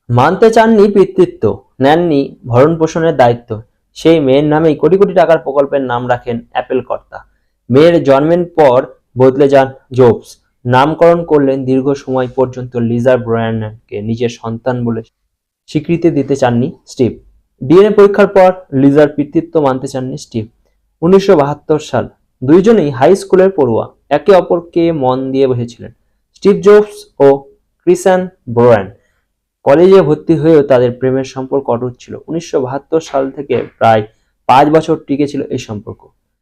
মানতে চাননি পিতৃত্ব, নেননি ভরণ পোষণের দায়িত্ব। সেই মেয়ের নামেই কোটি কোটি টাকার প্রকল্পের নাম রাখেন অ্যাপেল কর্তা। মেয়ের জন্মের পর বদলে যান জোবস। নামকরণ করলেন দীর্ঘ সময় পর্যন্ত লিজা ব্রায়ানকে নিজের সন্তান বলে স্বীকৃতি দিতে চাননি স্টিভ। ডিএনএ পরীক্ষার পর লিজার পিতৃত্ব মানতে চাননি স্টিভ। 1972 সাল। দুইজনেই হাই স্কুলের পড়ুয়া, একে অপরকে মন দিয়ে বসেছিলেন। স্টিভ জবস ও ক্রিসান ব্রায়ান কলেজে ভর্তি হয়েও তাদের প্রেমের সম্পর্ক অটুট ছিল। 1972 সাল থেকে প্রায় 5 বছর টিকেছিল এই সম্পর্ক।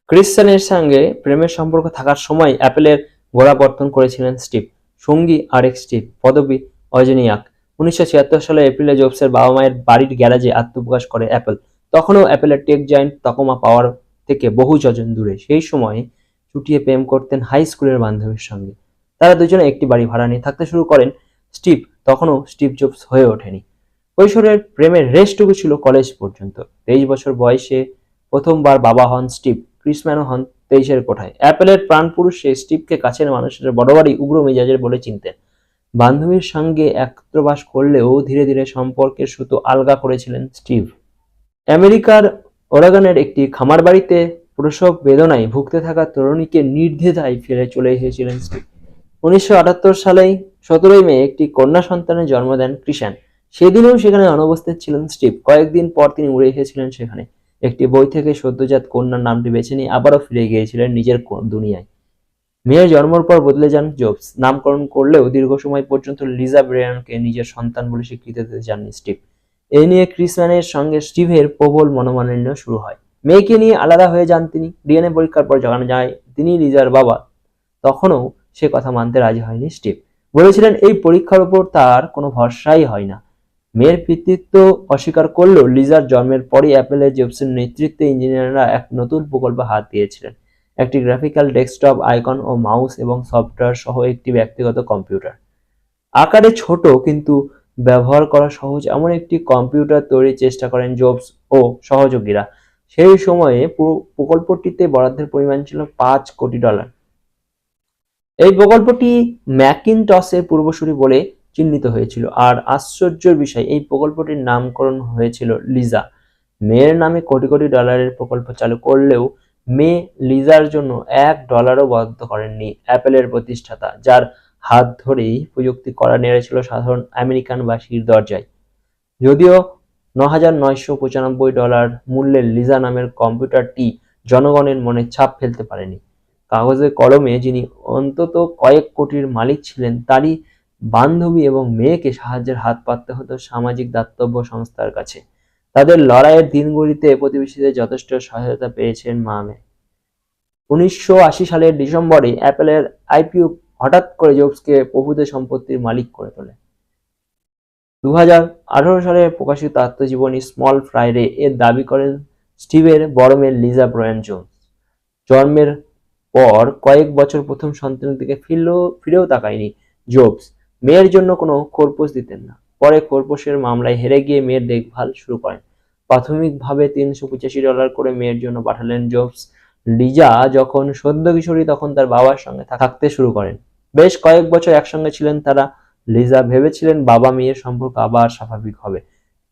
ক্রিশ্চানের সঙ্গে প্রেমের সম্পর্ক থাকার সময় অ্যাপেলের গোড়াপত্তন করেছিলেন স্টিভ। সঙ্গী আরেক স্টিভ, পদবী অজনিয়াক। 1976 সালে এপ্রিলে জবসের বাবা মায়ের বাড়ির গ্যারাজে আত্মপ্রকাশ করে অ্যাপেল। তখনও অ্যাপেলের টেক জায়ান্ট তকমা পাওয়ার থেকে বহু যোজন দূরে। সেই সময়ে চুটিয়ে প্রেম করতেন হাই স্কুলের বান্ধবীর সঙ্গে। তারা দুজনে একটি বাড়ি ভাড়া নিয়ে থাকতে শুরু করেন। স্টিভ তখনও স্টিভ জবস হয়ে ওঠেনি। কৈশোরের প্রেমের রেশটুকু ছিল কলেজ পর্যন্ত। 23 বছর বয়সে প্রথমবার বাবা হন স্টিভ। ক্রিসম্যানও হন 23-এর কোঠায়। অ্যাপেলের প্রাণপুরুষ সে স্টিভকে কাছের মানুষের বড়বারই উগ্র মেজাজের বলে চিনতেন। বান্ধবীর সঙ্গে একত্রবাস করলেও ধীরে ধীরে সম্পর্কের সুতো আলগা করেছিলেন স্টিভ। আমেরিকার ওরেগনের একটি খামার বাড়িতে প্রসব বেদনায় ভুগতে থাকা তরুণীকে নির্দ্বিধায় ফেলে চলে এসেছিলেন স্টিভ। 1978 সালেই 17 মে একটি কন্যা সন্তানের জন্ম দেন ক্রিশ্চান। সেদিনও সেখানে অনুপস্থিত ছিলেন স্টিভ। কয়েকদিন পর তিনি উড়ে এসেছিলেন সেখানে। একটি বই থেকে সদ্যজাত কন্যার নামটি বেছে নিয়ে আবারও ফিরে গিয়েছিলেন নিজের দুনিয়ায়। মেয়ের জন্মের পর বদলে যান জবস। নামকরণ করলেও দীর্ঘ সময় পর্যন্ত লিজা ব্রায়ানকে নিজের সন্তান বলে স্বীকৃতি দিতে চাননি স্টিভ। এ নিয়ে ক্রিসম্যানের সঙ্গে স্টিভের প্রবল মনোমালিন্য শুরু হয়। মেয়েকে নিয়ে আলাদা হয়ে যান তিনি। ডিএনএ পরীক্ষার পর জানা যায় তিনি লিজার বাবা। তখনও সে কথা মানতে রাজি হয়নি স্টিভ। বলেছিলেন এই পরীক্ষার উপর তার কোনো ভরসাই হয় না। মেয়ের পিতৃত্ব অস্বীকার করলেও লিজার জন্মের পরই অ্যাপেলের জবসের নেতৃত্বে ইঞ্জিনিয়াররা এক নতুন প্রকল্পে হাত দিয়েছিলেন। একটি গ্রাফিক্যাল ডেস্কটপ, আইকন ও মাউস এবং সফটওয়্যার সহ একটি ব্যক্তিগত কম্পিউটার। আকারে ছোট কিন্তু ব্যবহার করা সহজ এমন একটি কম্পিউটার তৈরির চেষ্টা করেন জবস ও সহযোগীরা। সেই সময়ে প্রকল্পটিতে বরাদ্দের পরিমাণ ছিল $5 কোটি। এই প্রকল্পটি ম্যাকিনটসের পূর্বসূরি বলে চিহ্নিত হয়েছিল। আর আশ্চর্যের বিষয়, এই প্রকল্পটির নামকরণ হয়েছিল লিজা। মেয়ের নামে কোটি কোটি ডলারের প্রকল্প চালু করলেও মেয়ে লিজার জন্য $1ও বরাদ্দ করেননি অ্যাপেলের প্রতিষ্ঠাতা, যার হাত ধরেই প্রযুক্তি কড়া নেড়েছিল সাধারণ আমেরিকানবাসীর দরজায়। যদিও $9,995 মূল্যের লিজা নামের কম্পিউটারটি জনগণের মনে ছাপ ফেলতে পারেনি। কাগজে কলমে যিনি অন্তত কয়েক কোটির মালিক ছিলেন তারই বান্ধবী এবং মেয়েকে সাহায্যের হাত পাততে হতো সামাজিক দাতব্য সংস্থার কাছে। তাদের লড়াইয়ের দিনগুলিতে প্রতিবেশীদের যথেষ্ট সহায়তা পেয়েছেন মা মেয়ে। 1980 সালের ডিসেম্বরে অ্যাপেলের আইপিও হঠাৎ করে জবসকে প্রভূত সম্পত্তির মালিক করে তোলে। 2018 সালে প্রকাশিত আত্মজীবনী স্মল ফ্রাইডে এর দাবি করেন স্টিভের বড় মেয়ে লিজা ব্রায়ান জোন্স। জন্মের পর কয়েক বছর প্রথম সন্তানের দিকে ফিরেও তাকায়নি জবস। মেয়ের জন্য কোনো খোরপোশ দিতেন না। পরে খোরপোশের মামলায় হেরে গিয়ে মেয়ের দেখভাল শুরু করেন। প্রাথমিকভাবে $385 করে মেয়ের জন্য পাঠালেন জবস। লিজা যখন সদ্য কিশোরী তখন তার বাবার সঙ্গে থাকতে শুরু করেন। বেশ কয়েক বছর একসঙ্গে ছিলেন তারা। লিজা ভেবেছিলেন বাবা মেয়ের সম্পর্ক আবার স্বাভাবিক হবে,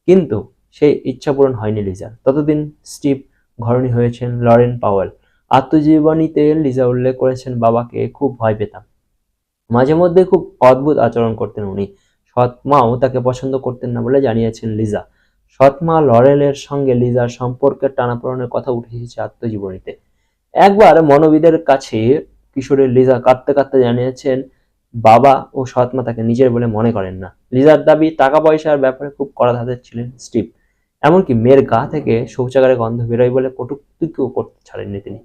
কিন্তু সেই ইচ্ছা পূরণ হয়নি লিজার। ততদিন স্টিভ ঘরণী হয়েছেন লরেন পাওয়েল। আত্মজীবনীতে লিজা উল্লেখ করেছেন, বাবাকে খুব ভয় পেতাম, মাঝে মধ্যে খুব অদ্ভুত আচরণ করতেন উনি। সৎ মাও তাকে পছন্দ করতেন না বলে জানিয়েছেন লিজা। সৎ মা লরেলের সঙ্গে লিজার সম্পর্কের টানাপোড়েনের কথা উঠে এসেছে আত্মজীবনীতে। একবার মনোবিদের কাছে কিশোরের লিজা কাঁদতে কাঁদতে জানিয়েছেন বাবা ও সৎ মা তাকে নিজের বলে মনে করেন না। লিজার দাবি টাকা পয়সার ব্যাপারে খুব কড়া ধাঁচের ছিলেন স্টিভ। এমনকি মেয়ের গা থেকে শৌচাগারে গন্ধ বেরোয় বলে কটূক্তিও করতে ছাড়েননি তিনি।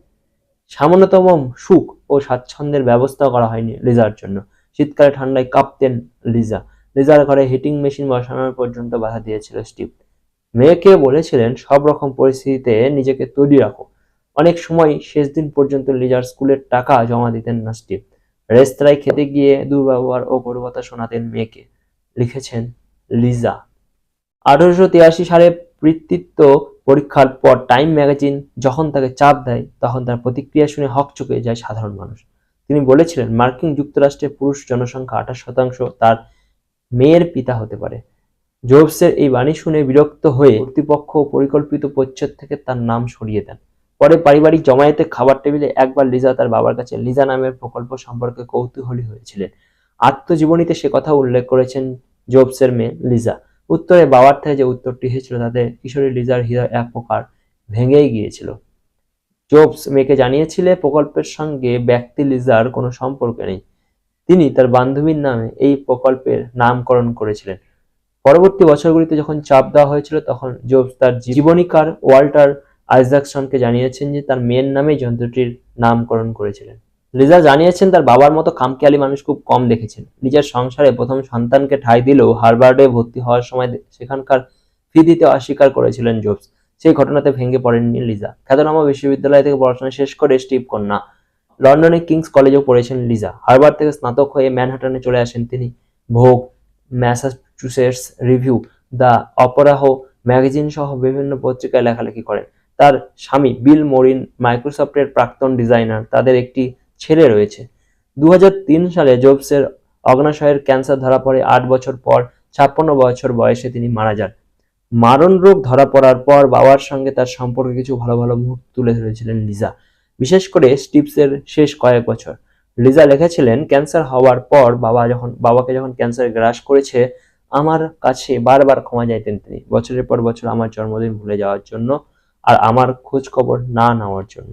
সামান্যতম সুখ ও স্বাচ্ছন্দ্যের ব্যবস্থা করা হয়নি লিজার জন্য। শীতকালে ঠান্ডায় কাঁপতেন লিজা। লিজার ঘরে হিটিং মেশিন বসানোর পর্যন্ত বাধা দিয়েছিল স্টিভ। মেয়েকে বলেছিলেন সব রকম পরিস্থিতিতে নিজেকে তৈরি রাখো। অনেক সময় শেষ দিন পর্যন্ত লিজার স্কুলের টাকা জমা দিতেন না স্টিভ। রেস্তোরাঁয় খেতে গিয়ে দুর্ব্যবহার ও করুণতা শোনাতেন মেয়েকে, লিখেছেন লিজা। 1883 সালে পিতৃত্ব পরীক্ষার পর টাইম ম্যাগাজিন যখন তাকে চাপ দেয় তখন তার প্রতিক্রিয়া শুনে হকচকে যায় সাধারণ মানুষ। তিনি বলেছিলেন মার্কিন যুক্তরাষ্ট্রের পুরুষ জনসংখ্যা 28% তার মেয়ের পিতা হতে পারে। জোবসের এই বাণী শুনে বিরক্ত হয়ে কর্তৃপক্ষ পরিকল্পিত পরিচ্ছদ থেকে তার নাম সরিয়ে দেন। পরে পারিবারিক জমায়েতে খাবার টেবিলে একবার লিজা তার বাবার কাছে লিজা নামের প্রকল্প সম্পর্কে কৌতূহলী হয়েছিলেন। আত্মজীবনীতে সে কথা উল্লেখ করেছেন জোবসের মেয়ে লিজা। উত্তরে বাবার থেকে যে উত্তরটি এসেছিল তাতে কিশোরী লিজার হৃদয় এক প্রকার ভেঙেই গিয়েছিল। জোবস মেয়েকে জানিয়েছিলেন প্রকল্পের সঙ্গে ব্যক্তি লিজার কোনো সম্পর্ক নেই। তিনি তার বান্ধবীর নামে এই প্রকল্পের নামকরণ করেছিলেন। পরবর্তী বছরগুলিতে যখন চাপ দেওয়া হয়েছিল তখন জোবস তার জীবনীকার ওয়াল্টার আইজাকসনকে জানিয়েছেন যে তার মেয়ের নামেই যন্ত্রটির নামকরণ করেছিলেন। লিজা জানিয়েছেন তার বাবার মতো খামখেয়ালি মানুষ খুব কম দেখেছেন। নিজের সংসারে প্রথম সন্তানকে ঠাঁই দিলেও হার্ভার্ডে ভর্তি হওয়ার সময় সেখানকার ফি দিতে অস্বীকার করেছিলেন জোবস। সেই ঘটনাতে ভেঙে পড়েননি লিজা। খ্যাতনামা বিশ্ববিদ্যালয় থেকে পড়াশোনা শেষ করে স্টিভ কন্যা লন্ডনে কিংস কলেজেও পড়েছেন লিজা। হার্ভার্ড থেকে স্নাতক হয়ে ম্যানহাটনে চলে আসেন তিনি। ভোগ, ম্যাসাচুসেটস রিভিউ, দ্য অপেরাহো ম্যাগাজিন সহ বিভিন্ন পত্রিকায় লেখালেখি করেন। তার স্বামী বিল মোরিন মাইক্রোসফটের প্রাক্তন ডিজাইনার। তাদের একটি ছেলে রয়েছে। 2003 সালে জোবসের অগ্নাশয়ের ক্যান্সার ধরা পড়ে। 8 বছর পর 56 বছর বয়সে তিনি মারা যান। মারণ রোগ ধরা পড়ার পর বাবার সঙ্গে তার সম্পর্কে কিছু ভালো ভালো মুহূর্ত তুলে ধরেছিলেন লিজা, বিশেষ করে স্টিভসের শেষ কয়েক বছর। লিজা লিখেছিলেন, ক্যান্সার হওয়ার পর বাবাকে যখন ক্যান্সার গ্রাস করেছে, আমার কাছে বারবার ক্ষমা চাইতেন তিনি, বছরের পর বছর আমার জন্মদিন ভুলে যাওয়ার জন্য আর আমার খোঁজ খবর না নেওয়ার জন্য।